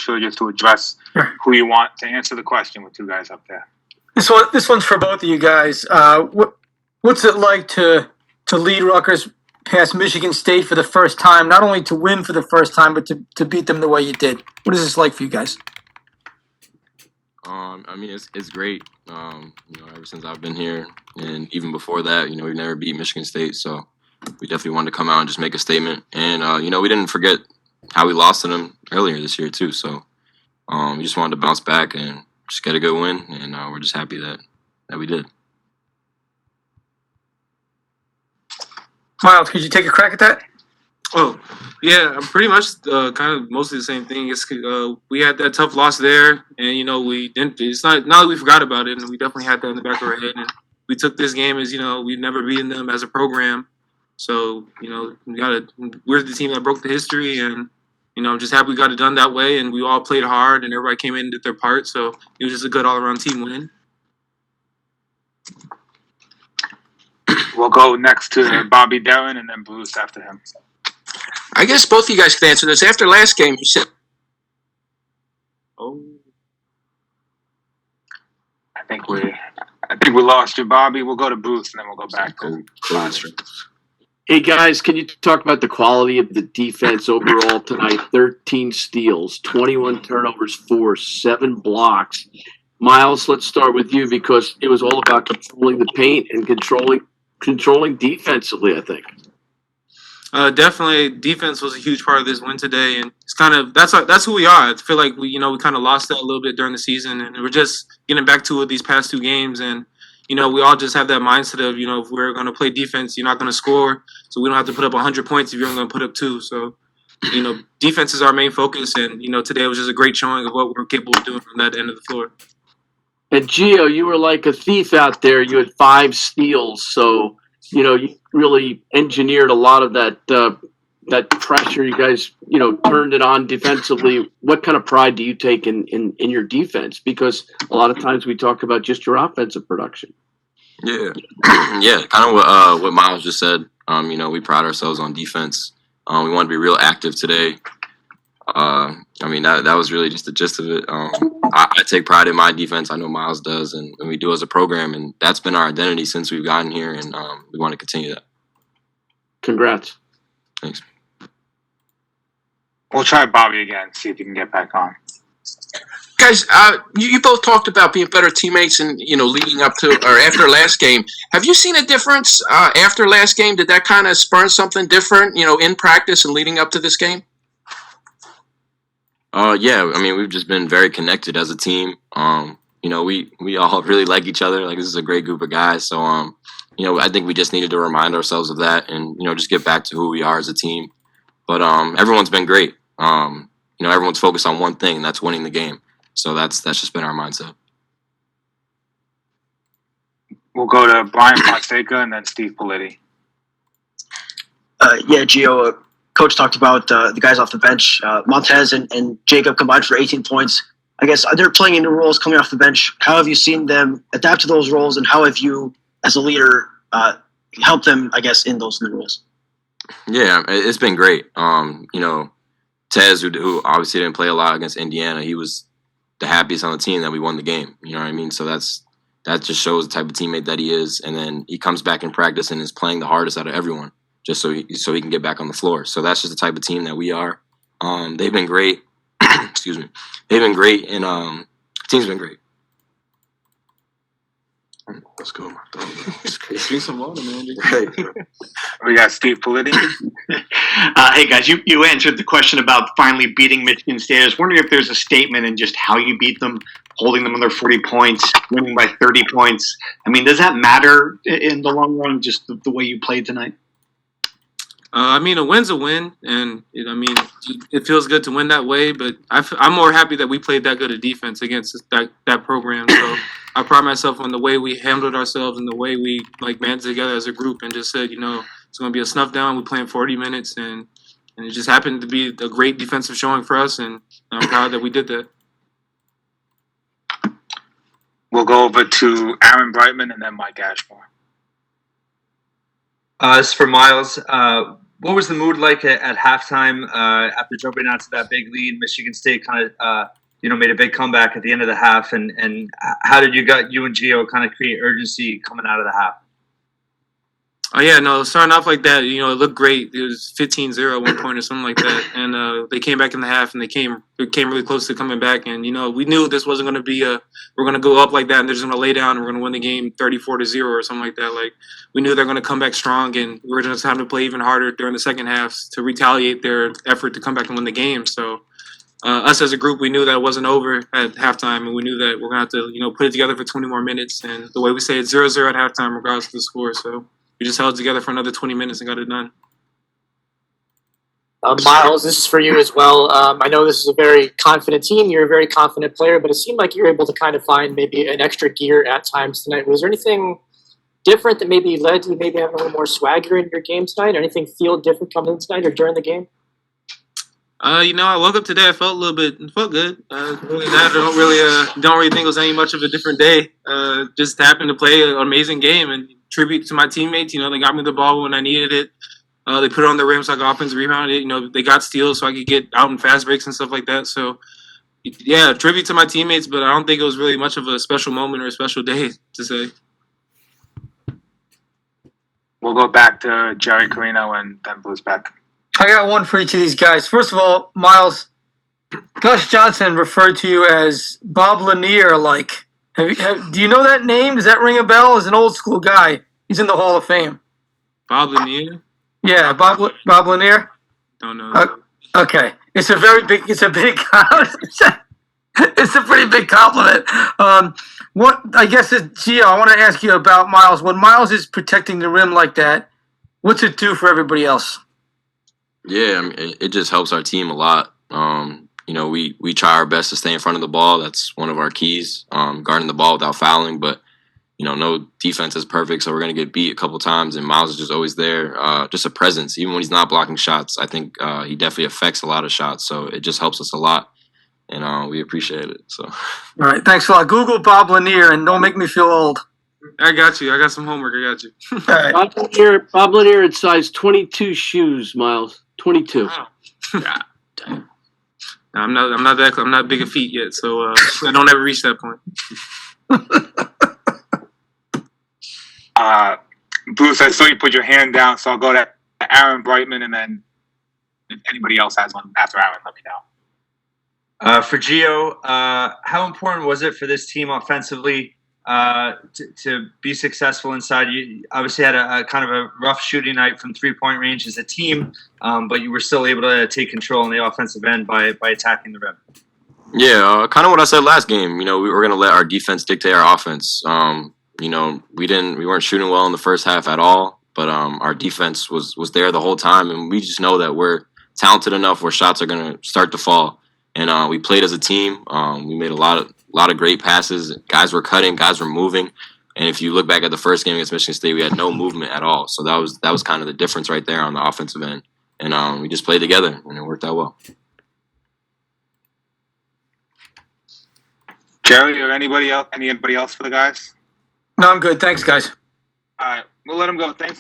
sure just to address who you want to answer the question with two guys up there. This one's for both of you guys. What's it like to lead Rutgers past Michigan State for the first time? Not only to win for the first time, but to beat them the way you did. What is this like for you guys? I mean, it's great. Ever since I've been here, and even before that, we've never beat Michigan State, so we definitely wanted to come out and just make a statement. And we didn't forget how we lost to them earlier this year too. So we just wanted to bounce back and just get a good win, and we're just happy that we did. Myles, could you take a crack at that? Oh, yeah, pretty much kind of mostly the same thing. It's we had that tough loss there, and we didn't. It's not that we forgot about it, and we definitely had that in the back of our head. And we took this game as we've never beaten them as a program. So we're the team that broke the history, and I'm just happy we got it done that way. And we all played hard, and everybody came in and did their part. So it was just a good all-around team win. We'll go next to Bobby Darren and then Bruce after him. I guess both of you guys can answer this. After last game, you said... Oh. I think we lost you, Bobby. We'll go to Bruce and then we'll go back to Monster. Hey, guys, can you talk about the quality of the defense overall tonight? 13 steals, 21 turnovers, 7 blocks. Myles, let's start with you because it was all about controlling the paint and controlling defensively, I think. Definitely, defense was a huge part of this win today, and it's kind of that's who we are. I feel like we kind of lost that a little bit during the season, and we're just getting back to it these past 2 games. And we all just have that mindset of if we're going to play defense, you're not going to score, so we don't have to put up 100 points if you're only going to put up 2. So defense is our main focus, and today was just a great showing of what we're capable of doing from that end of the floor. And Geo, you were like a thief out there. You had 5 steals, so you really engineered a lot of that pressure. You guys, turned it on defensively. What kind of pride do you take in your defense? Because a lot of times we talk about just your offensive production. Yeah, yeah, kind of what Myles just said. We pride ourselves on defense. We want to be real active today. That was really just the gist of it. I take pride in my defense. I know Myles does, and we do as a program, and that's been our identity since we've gotten here, and we want to continue that. Congrats. Thanks. We'll try Bobby again, see if you can get back on. Guys, you both talked about being better teammates and, leading up to or after last game. Have you seen a difference after last game? Did that kind of spur something different, in practice and leading up to this game? Yeah, we've just been very connected as a team. We all really like each other. Like, this is a great group of guys. So, I think we just needed to remind ourselves of that and, just get back to who we are as a team. But everyone's been great. Everyone's focused on one thing, and that's winning the game. So that's just been our mindset. We'll go to Brian Fonseca and then Steve Politti. Yeah, Gio, Coach talked about the guys off the bench. Montez and Jacob combined for 18 points. I guess they're playing in new roles coming off the bench. How have you seen them adapt to those roles, and how have you, as a leader, helped them, I guess, in those new roles? Yeah, it's been great. Tez, who obviously didn't play a lot against Indiana, he was the happiest on the team that we won the game. You know what I mean? So that just shows the type of teammate that he is. And then he comes back in practice and is playing the hardest out of everyone, just so he can get back on the floor. So that's just the type of team that we are. They've been great. Excuse me. They've been great, and the team's been great. Let's go. Drink some water, man. We got Steve Politti. Hey, guys, you answered the question about finally beating Michigan State. I was wondering if there's a statement in just how you beat them, holding them under 40 points, winning by 30 points. Does that matter in the long run, just the way you played tonight? A win's a win, and it feels good to win that way. But I'm more happy that we played that good a defense against that program. So I pride myself on the way we handled ourselves and the way we banded together as a group and just said, it's going to be a snuff down. We playing 40 minutes, and it just happened to be a great defensive showing for us, and I'm proud that we did that. We'll go over to Aaron Brightman and then Mike Ashmore. As for Myles, what was the mood like at halftime after jumping out to that big lead? Michigan State kind of made a big comeback at the end of the half, and how did you and Geo kind of create urgency coming out of the half? Oh, yeah, no, starting off like that, it looked great. It was 15-0 at one point or something like that. And they came back in the half, and they came really close to coming back. And, we knew this wasn't going to be we're going to go up like that, and they're just going to lay down, and we're going to win the game 34-0 or something like that. Like, we knew they're going to come back strong, and we were just having to play even harder during the second half to retaliate their effort to come back and win the game. So us as a group, we knew that it wasn't over at halftime, and we knew that we're going to have to, put it together for 20 more minutes. And the way we say it's 0-0 at halftime, regardless of the score. So we just held together for another 20 minutes and got it done. Myles, this is for you as well. I know this is a very confident team. You're a very confident player, but it seemed like you were able to kind of find maybe an extra gear at times tonight. Was there anything different that maybe led to maybe having a little more swagger in your game tonight? Or anything feel different coming in tonight or during the game? I woke up today. I felt a little bit, felt good. Really not, don't really think it was any much of a different day. Just happened to play an amazing game, and tribute to my teammates. They got me the ball when I needed it. They put it on the rim so I got offensive rebounded it. They got steals so I could get out in fast breaks and stuff like that. So, yeah, tribute to my teammates, but I don't think it was really much of a special moment or a special day to say. We'll go back to Jerry Carino and then Blues back. I got one for each of these guys. First of all, Myles, Gus Johnson referred to you as Bob Lanier. Like, do you know that name? Does that ring a bell? He's an old school guy. He's in the Hall of Fame. Bob Lanier? Yeah, Bob Lanier. Don't know. Okay, it's a big it's a pretty big compliment. What I guess Gio, I want to ask you about Myles. When Myles is protecting the rim like that, what's it do for everybody else? Yeah, I mean, it just helps our team a lot. We try our best to stay in front of the ball. That's one of our keys, guarding the ball without fouling. But, no defense is perfect, so we're going to get beat a couple times, and Myles is just always there. Just a presence. Even when he's not blocking shots, I think he definitely affects a lot of shots. So it just helps us a lot, and we appreciate it. So. All right, thanks a lot. Google Bob Lanier, and don't make me feel old. I got you. I got some homework. I got you. All right. Bob Lanier at size 22 shoes, Myles. 22. Wow. God damn. I'm not big of feet yet, so I don't ever reach that point. Bruce, I saw you put your hand down, so I'll go to Aaron Brightman, and then if anybody else has one after Aaron, let me know. For Geo, how important was it for this team offensively to be successful inside? You obviously had a kind of a rough shooting night from 3-point range as a team, but you were still able to take control on the offensive end by attacking the rim. Yeah, kind of what I said last game. We were going to let our defense dictate our offense. We weren't shooting well in the first half at all, but our defense was there the whole time, and we just know that we're talented enough where shots are going to start to fall. And we played as a team. We made a lot of great passes. Guys were cutting, guys were moving. And if you look back at the first game against Michigan State, we had no movement at all. So that was kind of the difference right there on the offensive end. And we just played together, and it worked out well. Jerry or anybody else for the guys? No, I'm good. Thanks, guys. All right, we'll let them go. Thanks.